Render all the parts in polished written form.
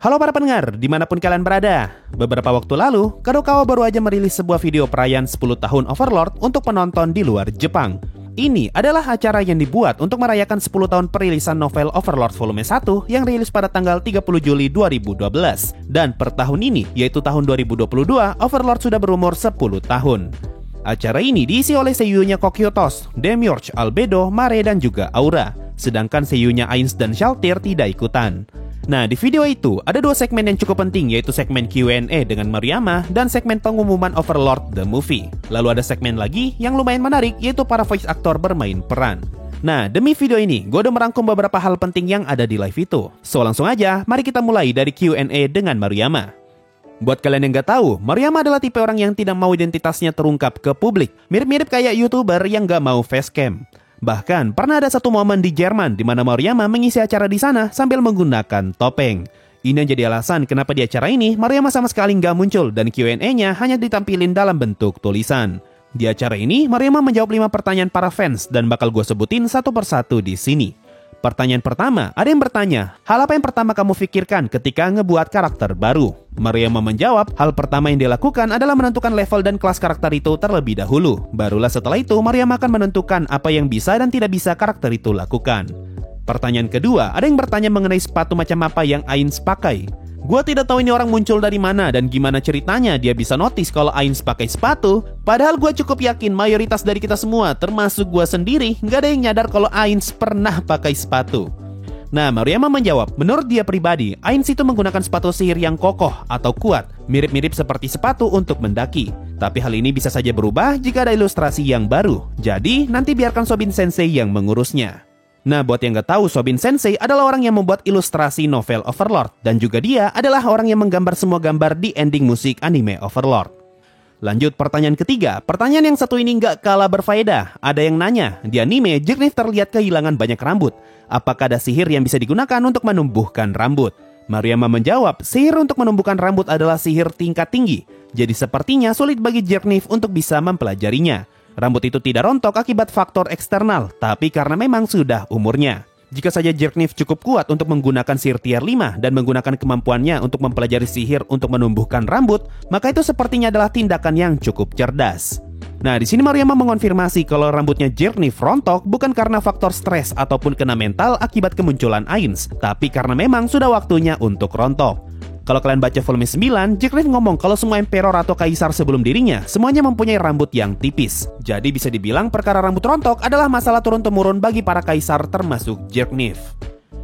Halo para pendengar, dimanapun kalian berada. Beberapa waktu lalu, Kadokawa baru aja merilis sebuah video perayaan 10 tahun Overlord untuk penonton di luar Jepang. Ini adalah acara yang dibuat untuk merayakan 10 tahun perilisan novel Overlord Volume 1 yang rilis pada tanggal 30 Juli 2012. Dan per tahun ini, yaitu tahun 2022, Overlord sudah berumur 10 tahun. Acara ini diisi oleh seiyunya Kokyotos, Demiurge, Albedo, Mare, dan juga Aura. Sedangkan seiyunya Ainz dan Shaltir tidak ikutan. Nah, di video itu ada dua segmen yang cukup penting, yaitu segmen Q&A dengan Maruyama dan segmen pengumuman Overlord The Movie. Lalu ada segmen lagi yang lumayan menarik, yaitu para voice actor bermain peran. Nah, demi video ini, gue udah merangkum beberapa hal penting yang ada di live itu. So, langsung aja, mari kita mulai dari Q&A dengan Maruyama. Buat kalian yang gak tahu, Maruyama adalah tipe orang yang tidak mau identitasnya terungkap ke publik. Mirip-mirip kayak YouTuber yang gak mau facecam. Bahkan, pernah ada satu momen di Jerman di mana Maruyama mengisi acara di sana sambil menggunakan topeng. Ini yang jadi alasan kenapa di acara ini Maruyama sama sekali nggak muncul dan Q&A-nya hanya ditampilin dalam bentuk tulisan. Di acara ini, Maruyama menjawab 5 pertanyaan para fans dan bakal gue sebutin satu persatu di sini. Pertanyaan pertama, ada yang bertanya, hal apa yang pertama kamu pikirkan ketika ngebuat karakter baru? Maruyama menjawab, hal pertama yang dilakukan adalah menentukan level dan kelas karakter itu terlebih dahulu. Barulah setelah itu, Maruyama akan menentukan apa yang bisa dan tidak bisa karakter itu lakukan. Pertanyaan kedua, ada yang bertanya mengenai sepatu macam apa yang Ainz pakai. Gua tidak tahu ini orang muncul dari mana dan gimana ceritanya dia bisa notice kalau Ainz pakai sepatu. Padahal gua cukup yakin mayoritas dari kita semua, termasuk gua sendiri, nggak ada yang nyadar kalau Ainz pernah pakai sepatu. Nah, Maruyama menjawab, menurut dia pribadi, Ainz itu menggunakan sepatu sihir yang kokoh atau kuat, mirip-mirip seperti sepatu untuk mendaki. Tapi hal ini bisa saja berubah jika ada ilustrasi yang baru. Jadi, nanti biarkan Sobin Sensei yang mengurusnya. Nah, buat yang gak tahu, Sobin Sensei adalah orang yang membuat ilustrasi novel Overlord. Dan juga dia adalah orang yang menggambar semua gambar di ending musik anime Overlord. Lanjut pertanyaan ketiga. Pertanyaan yang satu ini gak kalah berfaedah. Ada yang nanya, di anime Jerniff terlihat kehilangan banyak rambut. Apakah ada sihir yang bisa digunakan untuk menumbuhkan rambut? Maruyama menjawab, sihir untuk menumbuhkan rambut adalah sihir tingkat tinggi. Jadi sepertinya sulit bagi Jerniff untuk bisa mempelajarinya. Rambut itu tidak rontok akibat faktor eksternal, tapi karena memang sudah umurnya. Jika saja Jerniff cukup kuat untuk menggunakan sihir tier 5 dan menggunakan kemampuannya untuk mempelajari sihir untuk menumbuhkan rambut, maka itu sepertinya adalah tindakan yang cukup cerdas. Nah, di sini Maruyama mengonfirmasi kalau rambutnya Jerniff rontok bukan karena faktor stres ataupun kena mental akibat kemunculan Ainz, tapi karena memang sudah waktunya untuk rontok. Kalau kalian baca volume 9, Jerniff ngomong kalau semua emperor atau kaisar sebelum dirinya semuanya mempunyai rambut yang tipis. Jadi bisa dibilang perkara rambut rontok adalah masalah turun-temurun bagi para kaisar termasuk Jerniff.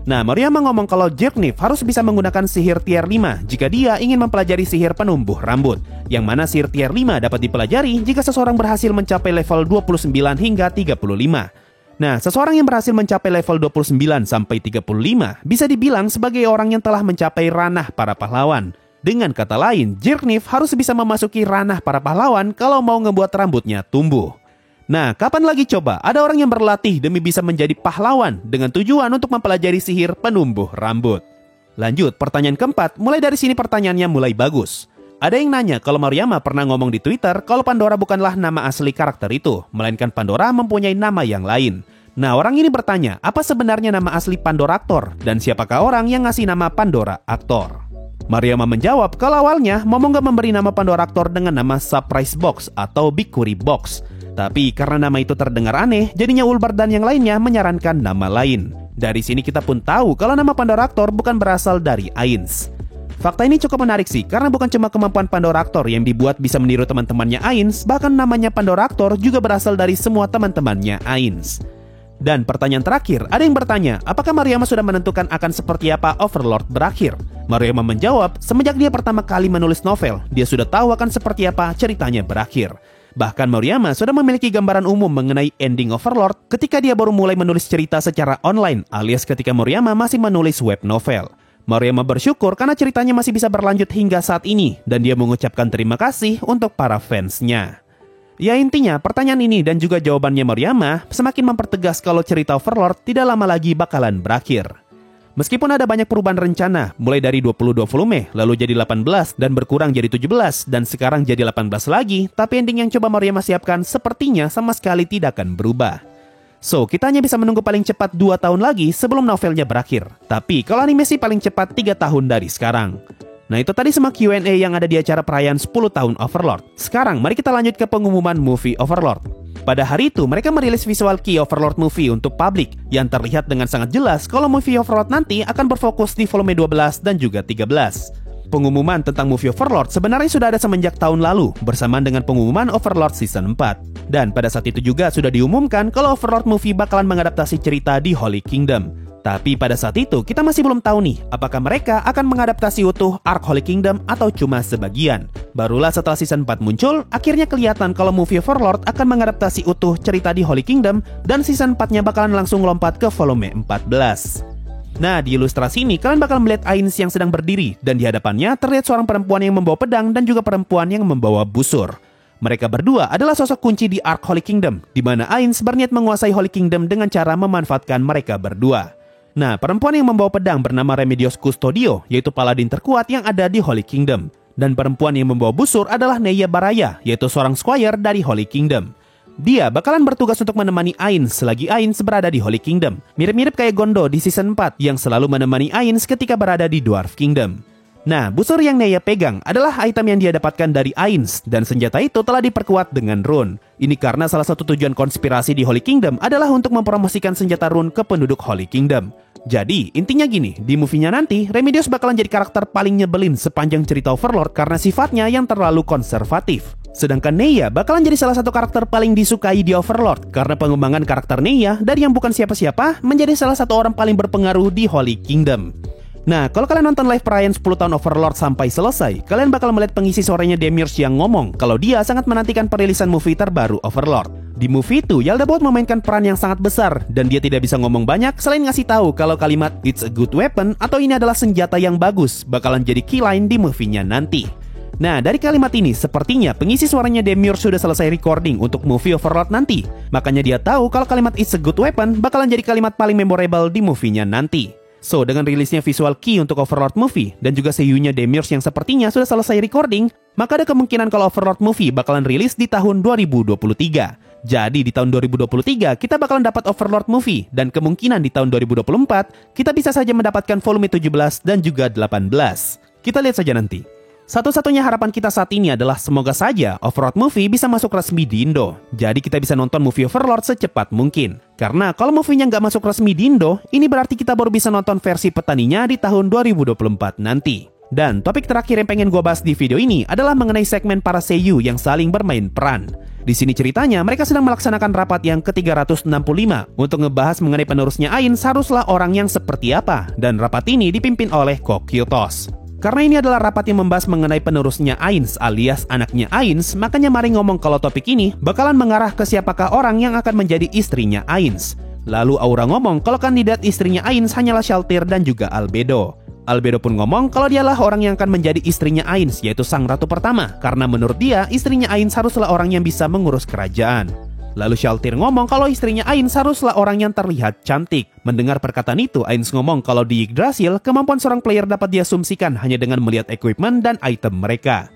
Nah, Maruyama ngomong kalau Jerniff harus bisa menggunakan sihir tier 5 jika dia ingin mempelajari sihir penumbuh rambut. Yang mana sihir tier 5 dapat dipelajari jika seseorang berhasil mencapai level 29 hingga 35. Nah, seseorang yang berhasil mencapai level 29 sampai 35 bisa dibilang sebagai orang yang telah mencapai ranah para pahlawan. Dengan kata lain, Jerniff harus bisa memasuki ranah para pahlawan kalau mau ngebuat rambutnya tumbuh. Nah, kapan lagi coba ada orang yang berlatih demi bisa menjadi pahlawan dengan tujuan untuk mempelajari sihir penumbuh rambut? Lanjut, pertanyaan keempat, mulai dari sini pertanyaannya mulai bagus. Ada yang nanya kalau Maruyama pernah ngomong di Twitter kalau Pandora bukanlah nama asli karakter itu, melainkan Pandora mempunyai nama yang lain. Nah, orang ini bertanya, apa sebenarnya nama asli Pandora Aktor? Dan siapakah orang yang ngasih nama Pandora Aktor? Maruyama menjawab kalau awalnya Momo nggak memberi nama Pandora Aktor dengan nama Surprise Box atau Bikuri Box. Tapi karena nama itu terdengar aneh, jadinya Ulbert dan yang lainnya menyarankan nama lain. Dari sini kita pun tahu kalau nama Pandora Aktor bukan berasal dari Ainz. Fakta ini cukup menarik sih, karena bukan cuma kemampuan Pandora Aktor yang dibuat bisa meniru teman-temannya Ainz, bahkan namanya Pandora Aktor juga berasal dari semua teman-temannya Ainz. Dan pertanyaan terakhir, ada yang bertanya, apakah Maruyama sudah menentukan akan seperti apa Overlord berakhir? Maruyama menjawab, semenjak dia pertama kali menulis novel, dia sudah tahu akan seperti apa ceritanya berakhir. Bahkan Maruyama sudah memiliki gambaran umum mengenai ending Overlord ketika dia baru mulai menulis cerita secara online, alias ketika Maruyama masih menulis web novel. Maruyama bersyukur karena ceritanya masih bisa berlanjut hingga saat ini, dan dia mengucapkan terima kasih untuk para fansnya. Ya intinya, pertanyaan ini dan juga jawabannya Maruyama semakin mempertegas kalau cerita Overlord tidak lama lagi bakalan berakhir. Meskipun ada banyak perubahan rencana, mulai dari 22 volume, lalu jadi 18, dan berkurang jadi 17, dan sekarang jadi 18 lagi, tapi ending yang coba Maruyama siapkan sepertinya sama sekali tidak akan berubah. So, kita hanya bisa menunggu paling cepat 2 tahun lagi sebelum novelnya berakhir. Tapi kalau anime sih paling cepat 3 tahun dari sekarang. Nah itu tadi semua Q&A yang ada di acara perayaan 10 tahun Overlord. Sekarang mari kita lanjut ke pengumuman movie Overlord. Pada hari itu, mereka merilis visual key Overlord movie untuk publik, yang terlihat dengan sangat jelas kalau movie Overlord nanti akan berfokus di volume 12 dan juga 13. Pengumuman tentang movie Overlord sebenarnya sudah ada semenjak tahun lalu, bersamaan dengan pengumuman Overlord Season 4. Dan pada saat itu juga sudah diumumkan kalau Overlord movie bakalan mengadaptasi cerita di Holy Kingdom. Tapi pada saat itu, kita masih belum tahu nih, apakah mereka akan mengadaptasi utuh Arc Holy Kingdom atau cuma sebagian. Barulah setelah Season 4 muncul, akhirnya kelihatan kalau movie Overlord akan mengadaptasi utuh cerita di Holy Kingdom, dan Season 4-nya bakalan langsung lompat ke volume 14. Nah, di ilustrasi ini, kalian bakal melihat Ainz yang sedang berdiri, dan di hadapannya terlihat seorang perempuan yang membawa pedang dan juga perempuan yang membawa busur. Mereka berdua adalah sosok kunci di Arc Holy Kingdom, di mana Ainz berniat menguasai Holy Kingdom dengan cara memanfaatkan mereka berdua. Nah, perempuan yang membawa pedang bernama Remedios Custodio, yaitu paladin terkuat yang ada di Holy Kingdom. Dan perempuan yang membawa busur adalah Neya Baraya, yaitu seorang squire dari Holy Kingdom. Dia bakalan bertugas untuk menemani Ainz selagi Ainz berada di Holy Kingdom. Mirip-mirip kayak Gondo di Season 4 yang selalu menemani Ainz ketika berada di Dwarf Kingdom. Nah, busur yang Neya pegang adalah item yang dia dapatkan dari Ainz, dan senjata itu telah diperkuat dengan rune. Ini karena salah satu tujuan konspirasi di Holy Kingdom adalah untuk mempromosikan senjata rune ke penduduk Holy Kingdom. Jadi, intinya gini, di movie-nya nanti, Remedios bakalan jadi karakter paling nyebelin sepanjang cerita Overlord karena sifatnya yang terlalu konservatif. Sedangkan Neya bakalan jadi salah satu karakter paling disukai di Overlord karena pengembangan karakter Neya dari yang bukan siapa-siapa menjadi salah satu orang paling berpengaruh di Holy Kingdom. Nah, kalau kalian nonton live perayaan 10 tahun Overlord sampai selesai, kalian bakal melihat pengisi suaranya Demiurge yang ngomong kalau dia sangat menantikan perilisan movie terbaru Overlord. Di movie itu, Yaldabaoth memainkan peran yang sangat besar dan dia tidak bisa ngomong banyak selain ngasih tahu kalau kalimat "It's a good weapon" atau "ini adalah senjata yang bagus" bakalan jadi keyline di movie-nya nanti. Nah, dari kalimat ini, sepertinya pengisi suaranya Demiurge sudah selesai recording untuk movie Overlord nanti. Makanya dia tahu kalau kalimat "It's a good weapon" bakalan jadi kalimat paling memorable di movie-nya nanti. So, dengan rilisnya visual key untuk Overlord movie dan juga seiyunya Demiurge yang sepertinya sudah selesai recording, maka ada kemungkinan kalau Overlord movie bakalan rilis di tahun 2023. Jadi di tahun 2023 kita bakalan dapat Overlord movie dan kemungkinan di tahun 2024 kita bisa saja mendapatkan volume 17 dan juga 18. Kita lihat saja nanti. Satu-satunya harapan kita saat ini adalah semoga saja Overlord movie bisa masuk resmi di Indo. Jadi kita bisa nonton movie Overlord secepat mungkin. Karena kalau movie-nya nggak masuk resmi di Indo, ini berarti kita baru bisa nonton versi petaninya di tahun 2024 nanti. Dan topik terakhir yang pengen gue bahas di video ini adalah mengenai segmen para seiyu yang saling bermain peran. Di sini ceritanya mereka sedang melaksanakan rapat yang ke-365 untuk ngebahas mengenai penerusnya Ainz haruslah orang yang seperti apa. Dan rapat ini dipimpin oleh Kokyotos. Karena ini adalah rapat yang membahas mengenai penerusnya Ainz alias anaknya Ainz, makanya mari ngomong kalau topik ini bakalan mengarah ke siapakah orang yang akan menjadi istrinya Ainz. Lalu Aura ngomong kalau kandidat istrinya Ainz hanyalah Shaltir dan juga Albedo. Albedo pun ngomong kalau dialah orang yang akan menjadi istrinya Ainz, yaitu sang ratu pertama, karena menurut dia istrinya Ainz haruslah orang yang bisa mengurus kerajaan. Lalu Shaltir ngomong kalau istrinya Ainz haruslah orang yang terlihat cantik. Mendengar perkataan itu, Ainz ngomong kalau di Yggdrasil, kemampuan seorang player dapat diasumsikan hanya dengan melihat equipment dan item mereka.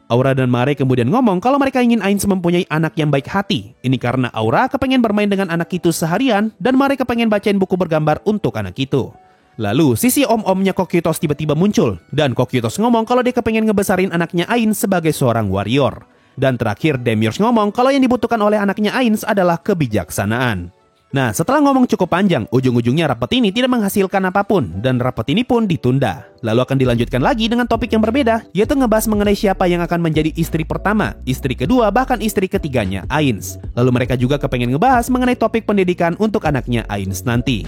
Aura dan Mare kemudian ngomong kalau mereka ingin Ainz mempunyai anak yang baik hati. Ini karena Aura kepengen bermain dengan anak itu seharian, dan Mare kepengen bacain buku bergambar untuk anak itu. Lalu, sisi om-omnya Kokyotos tiba-tiba muncul, dan Kokyotos ngomong kalau dia kepengen ngebesarin anaknya Ainz sebagai seorang warrior. Dan terakhir, Demiurge ngomong kalau yang dibutuhkan oleh anaknya Ainz adalah kebijaksanaan. Nah, setelah ngomong cukup panjang, ujung-ujungnya rapat ini tidak menghasilkan apapun, dan rapat ini pun ditunda. Lalu akan dilanjutkan lagi dengan topik yang berbeda, yaitu ngebahas mengenai siapa yang akan menjadi istri pertama, istri kedua, bahkan istri ketiganya Ainz. Lalu mereka juga kepengen ngebahas mengenai topik pendidikan untuk anaknya Ainz nanti.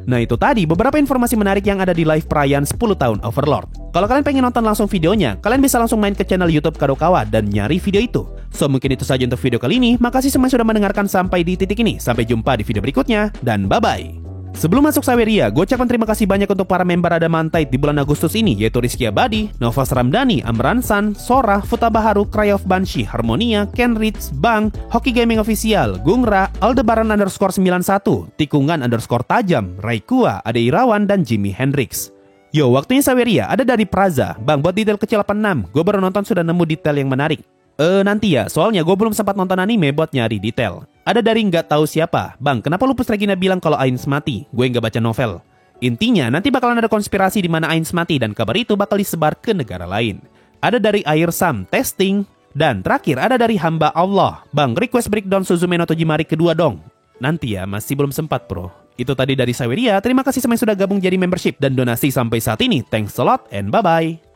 Nah itu tadi beberapa informasi menarik yang ada di live perayaan 10 tahun Overlord. Kalau kalian pengen nonton langsung videonya, kalian bisa langsung main ke channel YouTube Kadokawa dan nyari video itu. So mungkin itu saja untuk video kali ini. Makasih semua sudah mendengarkan sampai di titik ini. Sampai jumpa di video berikutnya dan bye-bye. Sebelum masuk Saweria, gue ucapkan terima kasih banyak untuk para member Adamantite di bulan Agustus ini, yaitu Rizky Abadi, Novas Ramdhani, Amransan, Sora, Futabaharu, Cry of Banshee, Harmonia, Ken Ritz, Bang, Hoki Gaming Official, Gungra, Aldebaran _91, Tikungan _Tajam, Raikua, Ade Irawan, dan Jimi Hendrix. Yo, waktunya Saweria, ada dari Praza. Bang, buat detail kecil 86, gue baru nonton sudah nemu detail yang menarik. Nanti ya, soalnya gue belum sempat nonton anime buat nyari detail. Ada dari nggak tahu siapa. Bang, kenapa Lupus Regina bilang kalau Ainz mati? Gue nggak baca novel. Intinya, nanti bakalan ada konspirasi di mana Ainz mati dan kabar itu bakal disebar ke negara lain. Ada dari Air Sam Testing. Dan terakhir ada dari hamba Allah. Bang, request breakdown Suzume no Tojimari kedua dong. Nanti ya, masih belum sempat bro. Itu tadi dari Saweria. Terima kasih sama yang sudah gabung jadi membership dan donasi sampai saat ini. Thanks a lot and bye-bye.